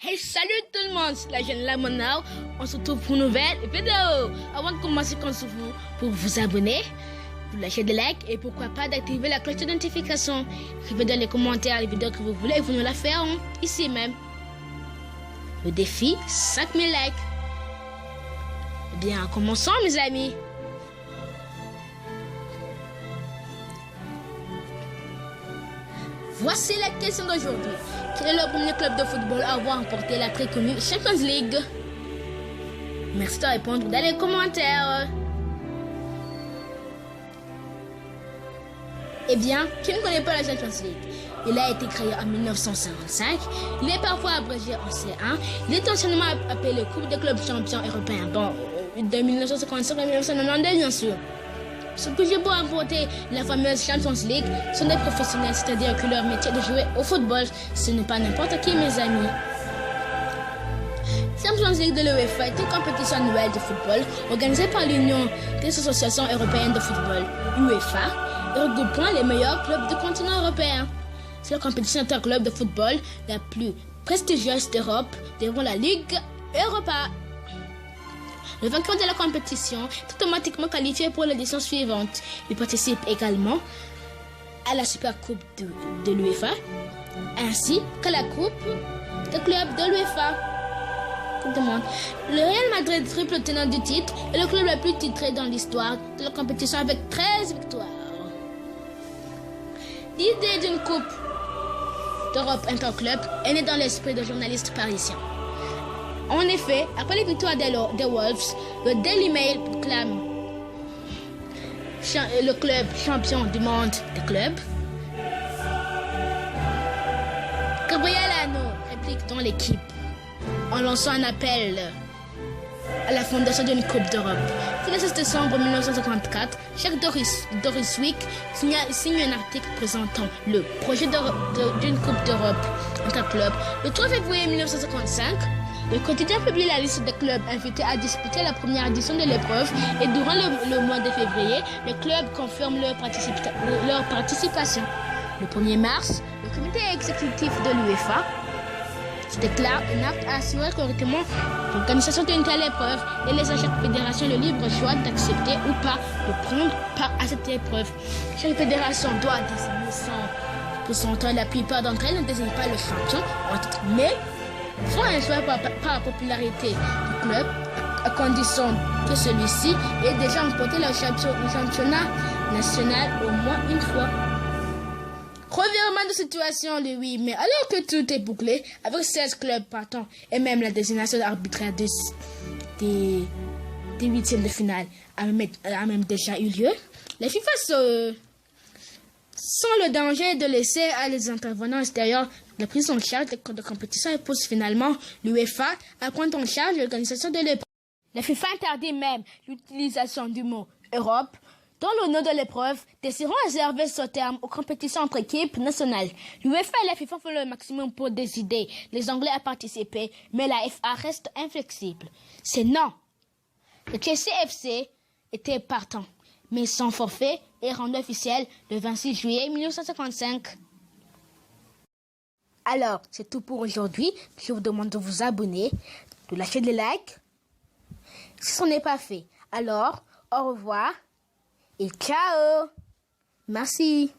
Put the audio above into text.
Hey, salut tout le monde, c'est la jeune Lamonao. On se retrouve pour une nouvelle vidéo. Avant de commencer, comptez-vous pour vous abonner, pour lâcher des likes et pourquoi pas d'activer la cloche de notification. Écrivez dans les commentaires les vidéos que vous voulez et vous nous la ferons ici même. Le défi 5000 likes. Eh bien, commençons mes amis. Voici la question d'aujourd'hui. Quel est le premier club de football à avoir remporté la très connue Champions League? Merci de répondre dans les commentaires. Eh bien, qui ne connaît pas la Champions League? Il a été créé en 1955. Il est parfois abrégé en C1. Il est anciennement appelé Coupe des clubs champions européens. Bon, de 1955 à 1992, bien sûr. Ce que j'ai beau remporter la fameuse Champions League sont des professionnels, c'est-à-dire que leur métier de jouer au football, ce n'est pas n'importe qui, mes amis. Champions League de l'UEFA est une compétition annuelle de football organisée par l'Union des associations européennes de football, UEFA, et regroupant les meilleurs clubs du continent européen. C'est la compétition interclub de football la plus prestigieuse d'Europe devant la Ligue Europa. Le vainqueur de la compétition est automatiquement qualifié pour l'édition suivante. Il participe également à la Super Coupe de l'UEFA, ainsi qu'à la Coupe des clubs de l'UEFA. Le Real Madrid, triple tenant du titre, est le club le plus titré dans l'histoire de la compétition avec 13 victoires. L'idée d'une Coupe d'Europe interclub est née dans l'esprit de journalistes parisiens. En effet, après les victoires des Wolves, le Daily Mail proclame le club champion du monde des clubs. Gabriel Hano réplique dans l'équipe en lançant un appel à la fondation d'une Coupe d'Europe. Le 16 décembre 1954, Jacques Doris Wick signe un article présentant le projet d'une Coupe d'Europe interclub. Le 3 février 1955, le quotidien publie la liste des clubs invités à disputer la première édition de l'épreuve et durant le mois de février, les clubs confirment leur participation. Le 1er mars, le comité exécutif de l'UEFA se déclare inapte à assurer correctement l'organisation d'une telle épreuve et laisse à chaque fédération le libre choix d'accepter ou pas de prendre part à cette épreuve. Chaque fédération doit désigner son représentant. La plupart d'entre elles ne désignent pas le champion en titre, mais font un choix par la popularité du club, à condition que celui-ci ait déjà remporté le championnat national au moins une fois. Revirement de situation le 8 mai, alors que tout est bouclé, avec 16 clubs partants et même la désignation arbitraire des huitièmes de finale a même déjà eu lieu, la FIFA sans le danger de laisser à les intervenants extérieurs la prise en charge de compétition et pousse finalement l'UEFA à prendre en charge l'organisation de l'épreuve. La FIFA interdit même l'utilisation du mot Europe dans le nom de l'épreuve, désirant réserver ce terme aux compétitions entre équipes nationales. L'UEFA et la FIFA font le maximum pour décider les Anglais à participer, mais la FA reste inflexible. C'est non. Le Chelsea FC était partant, mais son forfait est rendu officiel le 26 juillet 1955. Alors, c'est tout pour aujourd'hui. Je vous demande de vous abonner, de lâcher des likes si ce n'est pas fait. Alors, au revoir et ciao. Merci.